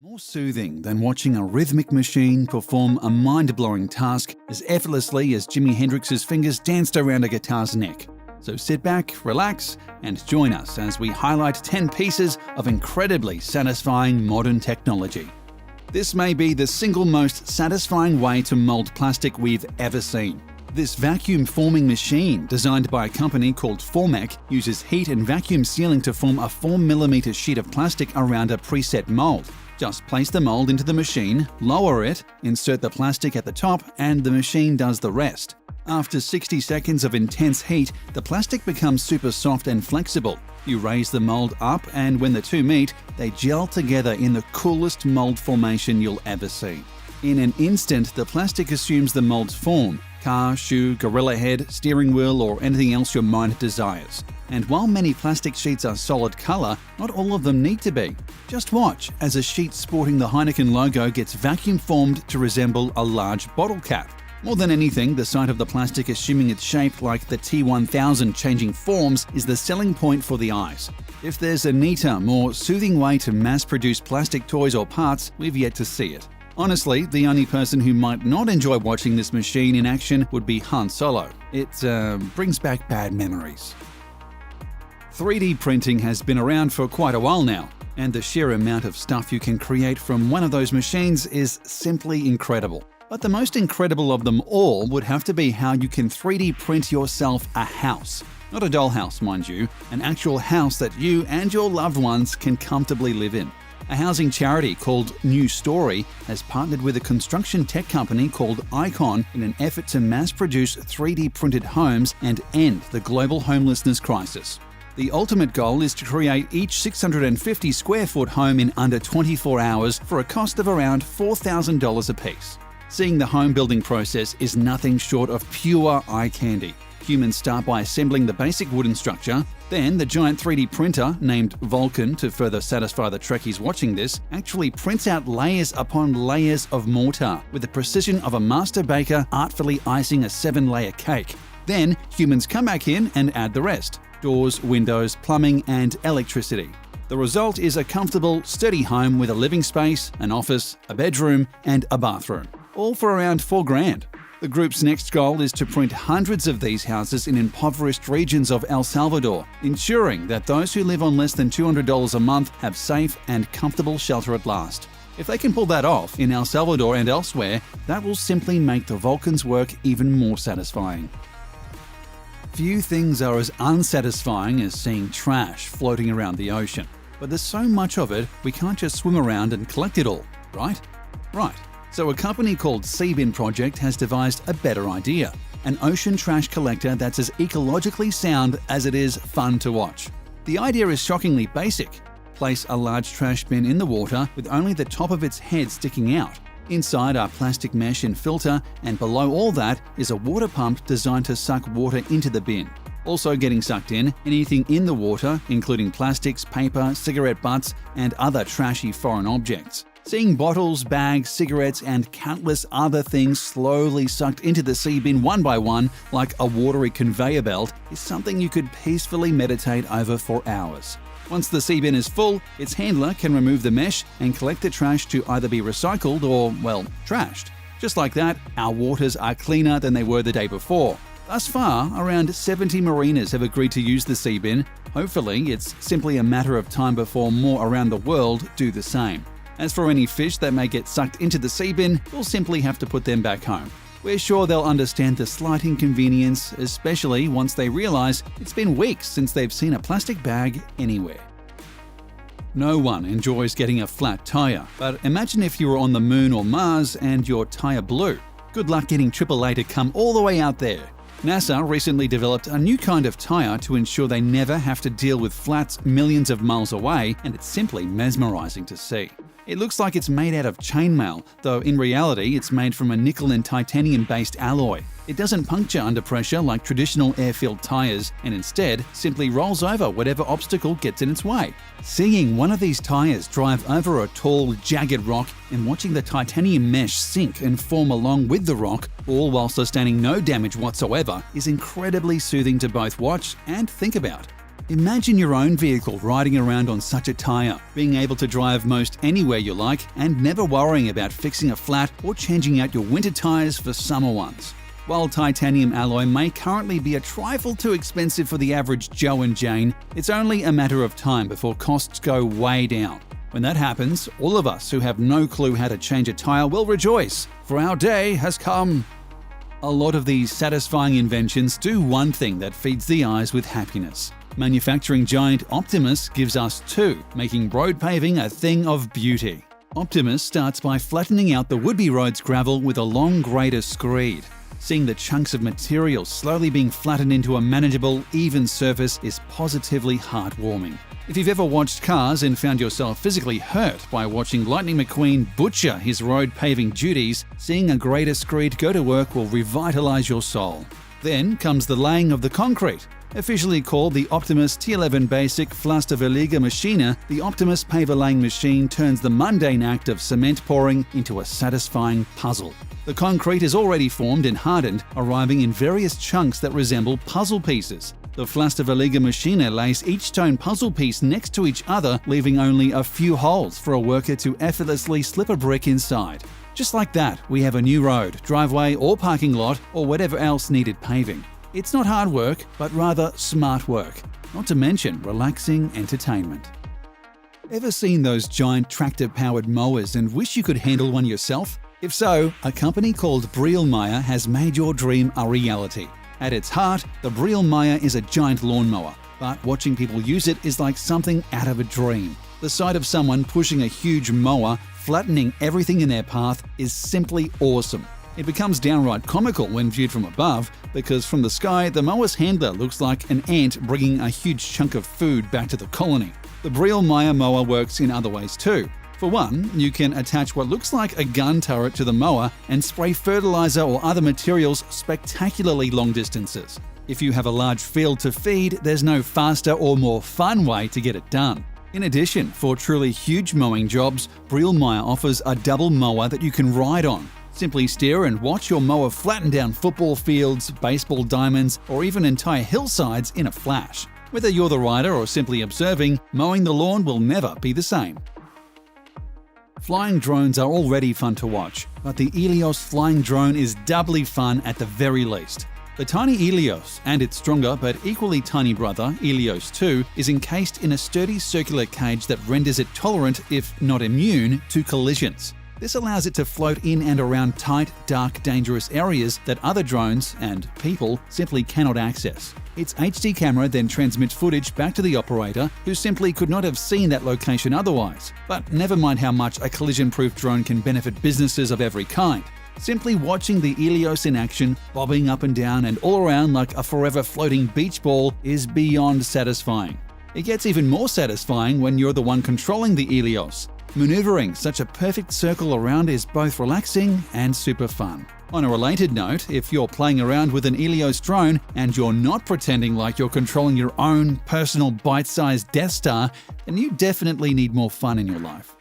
More soothing than watching a rhythmic machine perform a mind-blowing task as effortlessly as Jimi Hendrix's fingers danced around a guitar's neck. So sit back, relax, and join us as we highlight 10 pieces of incredibly satisfying modern technology. This may be the single most satisfying way to mold plastic we've ever seen. This vacuum forming machine, designed by a company called Formec, uses heat and vacuum sealing to form a 4mm sheet of plastic around a preset mold. Just place the mold into the machine, lower it, insert the plastic at the top, and the machine does the rest. After 60 seconds of intense heat, the plastic becomes super soft and flexible. You raise the mold up, and when the two meet, they gel together in the coolest mold formation you'll ever see. In an instant, the plastic assumes the mold's form: car, shoe, gorilla head, steering wheel, or anything else your mind desires. And while many plastic sheets are solid color, not all of them need to be. Just watch as a sheet sporting the Heineken logo gets vacuum formed to resemble a large bottle cap. More than anything, the sight of the plastic assuming its shape like the T1000 changing forms is the selling point for the eyes. If there's a neater, more soothing way to mass-produce plastic toys or parts, we've yet to see it. Honestly, the only person who might not enjoy watching this machine in action would be Han Solo. It brings back bad memories. 3D printing has been around for quite a while now, and the sheer amount of stuff you can create from one of those machines is simply incredible. But the most incredible of them all would have to be how you can 3D print yourself a house. Not a dollhouse, mind you, an actual house that you and your loved ones can comfortably live in. A housing charity called New Story has partnered with a construction tech company called Icon in an effort to mass-produce 3D printed homes and end the global homelessness crisis. The ultimate goal is to create each 650 square foot home in under 24 hours for a cost of around $4,000 a piece. Seeing the home building process is nothing short of pure eye candy. Humans start by assembling the basic wooden structure, then the giant 3D printer, named Vulcan to further satisfy the Trekkies watching this, actually prints out layers upon layers of mortar with the precision of a master baker artfully icing a 7-layer cake. Then humans come back in and add the rest: doors, windows, plumbing, and electricity. The result is a comfortable, sturdy home with a living space, an office, a bedroom, and a bathroom, all for around $4,000. The group's next goal is to print hundreds of these houses in impoverished regions of El Salvador, ensuring that those who live on less than $200 a month have safe and comfortable shelter at last. If they can pull that off in El Salvador and elsewhere, that will simply make the Vulcan's work even more satisfying. Few things are as unsatisfying as seeing trash floating around the ocean. But there's so much of it, we can't just swim around and collect it all, right? Right. So a company called Seabin Project has devised a better idea: an ocean trash collector that's as ecologically sound as it is fun to watch. The idea is shockingly basic. Place a large trash bin in the water with only the top of its head sticking out. Inside are plastic mesh and filter, and below all that is a water pump designed to suck water into the bin. Also getting sucked in, anything in the water, including plastics, paper, cigarette butts, and other trashy foreign objects. Seeing bottles, bags, cigarettes, and countless other things slowly sucked into the sea bin one by one like a watery conveyor belt is something you could peacefully meditate over for hours. Once the sea bin is full, its handler can remove the mesh and collect the trash to either be recycled or, well, trashed. Just like that, our waters are cleaner than they were the day before. Thus far, around 70 marinas have agreed to use the sea bin. Hopefully, it's simply a matter of time before more around the world do the same. As for any fish that may get sucked into the sea bin, we'll simply have to put them back home. We're sure they'll understand the slight inconvenience, especially once they realize it's been weeks since they've seen a plastic bag anywhere. No one enjoys getting a flat tire, but imagine if you were on the moon or Mars and your tire blew. Good luck getting AAA to come all the way out there. NASA recently developed a new kind of tire to ensure they never have to deal with flats millions of miles away, and it's simply mesmerizing to see. It looks like it's made out of chainmail, though in reality it's made from a nickel and titanium-based alloy. It doesn't puncture under pressure like traditional air-filled tires, and instead simply rolls over whatever obstacle gets in its way. Seeing one of these tires drive over a tall, jagged rock and watching the titanium mesh sink and form along with the rock, all while sustaining no damage whatsoever, is incredibly soothing to both watch and think about. Imagine your own vehicle riding around on such a tyre, being able to drive most anywhere you like and never worrying about fixing a flat or changing out your winter tyres for summer ones. While titanium alloy may currently be a trifle too expensive for the average Joe and Jane, it's only a matter of time before costs go way down. When that happens, all of us who have no clue how to change a tyre will rejoice, for our day has come. A lot of these satisfying inventions do one thing that feeds the eyes with happiness. Manufacturing giant Optimus gives us two, making road paving a thing of beauty. Optimus starts by flattening out the would-be road's gravel with a long grader screed. Seeing the chunks of material slowly being flattened into a manageable, even surface is positively heartwarming. If you've ever watched Cars and found yourself physically hurt by watching Lightning McQueen butcher his road paving duties, seeing a grader screed go to work will revitalize your soul. Then comes the laying of the concrete. Officially called the Optimus T11 Basic Pflasterverleger Maschine, the Optimus paver laying machine turns the mundane act of cement pouring into a satisfying puzzle. The concrete is already formed and hardened, arriving in various chunks that resemble puzzle pieces. The Pflasterverleger Maschine lays each stone puzzle piece next to each other, leaving only a few holes for a worker to effortlessly slip a brick inside. Just like that, we have a new road, driveway or parking lot, or whatever else needed paving. It's not hard work, but rather smart work, not to mention relaxing entertainment. Ever seen those giant tractor-powered mowers and wish you could handle one yourself? If so, a company called Brielmaier has made your dream a reality. At its heart, the Brielmaier is a giant lawnmower, but watching people use it is like something out of a dream. The sight of someone pushing a huge mower, flattening everything in their path, is simply awesome. It becomes downright comical when viewed from above, because from the sky, the mower's handler looks like an ant bringing a huge chunk of food back to the colony. The Brielmaier mower works in other ways too. For one, you can attach what looks like a gun turret to the mower and spray fertilizer or other materials spectacularly long distances. If you have a large field to feed, there's no faster or more fun way to get it done. In addition, for truly huge mowing jobs, Brielmaier offers a double mower that you can ride on. Simply steer and watch your mower flatten down football fields, baseball diamonds, or even entire hillsides in a flash. Whether you're the rider or simply observing, mowing the lawn will never be the same. Flying drones are already fun to watch, but the Ilios flying drone is doubly fun at the very least. The tiny Ilios and its stronger but equally tiny brother, Ilios 2, is encased in a sturdy circular cage that renders it tolerant, if not immune, to collisions. This allows it to float in and around tight, dark, dangerous areas that other drones and people simply cannot access. Its HD camera then transmits footage back to the operator, who simply could not have seen that location otherwise. But never mind how much a collision-proof drone can benefit businesses of every kind. Simply watching the Ilios in action, bobbing up and down and all around like a forever floating beach ball, is beyond satisfying. It gets even more satisfying when you're the one controlling the Ilios. Maneuvering such a perfect circle around is both relaxing and super fun. On a related note, if you're playing around with an Ilios drone and you're not pretending like you're controlling your own personal bite-sized Death Star, then you definitely need more fun in your life.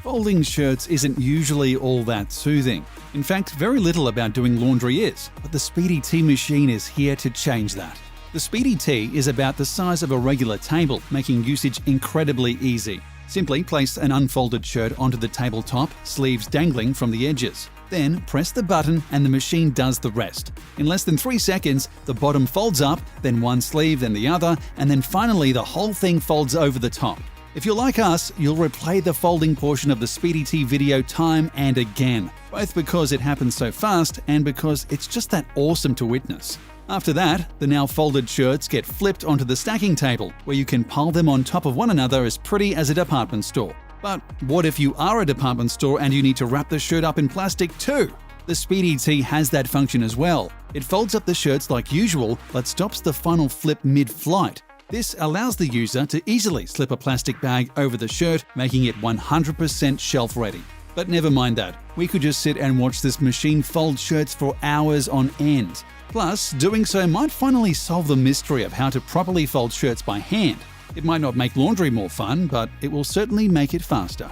Folding shirts isn't usually all that soothing. In fact, very little about doing laundry is, but the Speedy Tea machine is here to change that. The Speedy Tea is about the size of a regular table, making usage incredibly easy. Simply place an unfolded shirt onto the tabletop, sleeves dangling from the edges. Then press the button and the machine does the rest. In less than 3 seconds, the bottom folds up, then one sleeve, then the other, and then finally the whole thing folds over the top. If you're like us, you'll replay the folding portion of the Speedy Tea video time and again, both because it happens so fast and because it's just that awesome to witness. After that, the now folded shirts get flipped onto the stacking table, where you can pile them on top of one another as pretty as a department store. But what if you are a department store and you need to wrap the shirt up in plastic too? The Speedy Tea has that function as well. It folds up the shirts like usual, but stops the final flip mid-flight. This allows the user to easily slip a plastic bag over the shirt, making it 100% shelf-ready. But never mind that. We could just sit and watch this machine fold shirts for hours on end. Plus, doing so might finally solve the mystery of how to properly fold shirts by hand. It might not make laundry more fun, but it will certainly make it faster.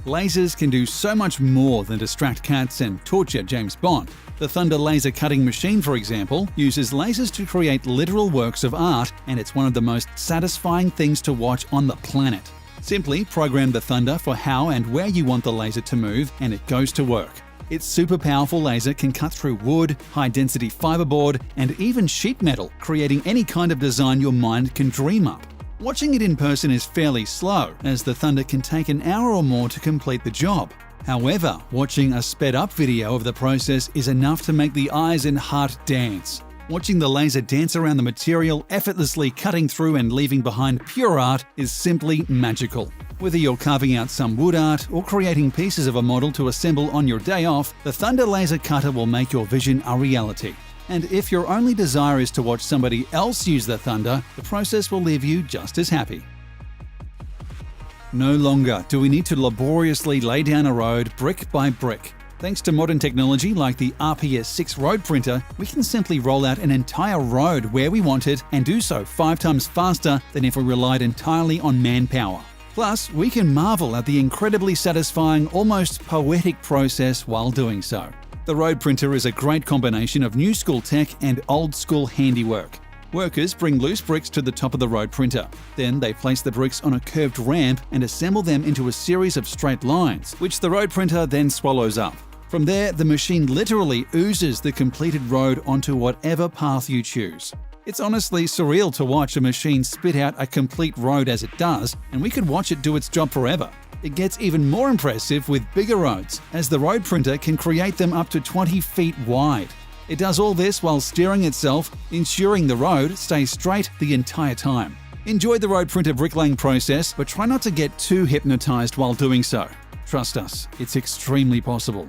Lasers can do so much more than distract cats and torture James Bond. The Thunder laser cutting machine, for example, uses lasers to create literal works of art, and it's one of the most satisfying things to watch on the planet. Simply program the Thunder for how and where you want the laser to move, and it goes to work. Its super powerful laser can cut through wood, high-density fiberboard, and even sheet metal, creating any kind of design your mind can dream up. Watching it in person is fairly slow, as the Thunder can take an hour or more to complete the job. However, watching a sped-up video of the process is enough to make the eyes and heart dance. Watching the laser dance around the material, effortlessly cutting through and leaving behind pure art, is simply magical. Whether you're carving out some wood art or creating pieces of a model to assemble on your day off, the Thunder laser cutter will make your vision a reality. And if your only desire is to watch somebody else use the Thunder, the process will leave you just as happy. No longer do we need to laboriously lay down a road brick by brick. Thanks to modern technology like the RPS-6 road printer, we can simply roll out an entire road where we want it and do so 5 times faster than if we relied entirely on manpower. Plus, we can marvel at the incredibly satisfying, almost poetic process while doing so. The road printer is a great combination of new school tech and old school handiwork. Workers bring loose bricks to the top of the road printer. Then they place the bricks on a curved ramp and assemble them into a series of straight lines, which the road printer then swallows up. From there, the machine literally oozes the completed road onto whatever path you choose. It's honestly surreal to watch a machine spit out a complete road as it does, and we could watch it do its job forever. It gets even more impressive with bigger roads, as the road printer can create them up to 20 feet wide. It does all this while steering itself, ensuring the road stays straight the entire time. Enjoy the road printer bricklaying process, but try not to get too hypnotized while doing so. Trust us, it's extremely possible.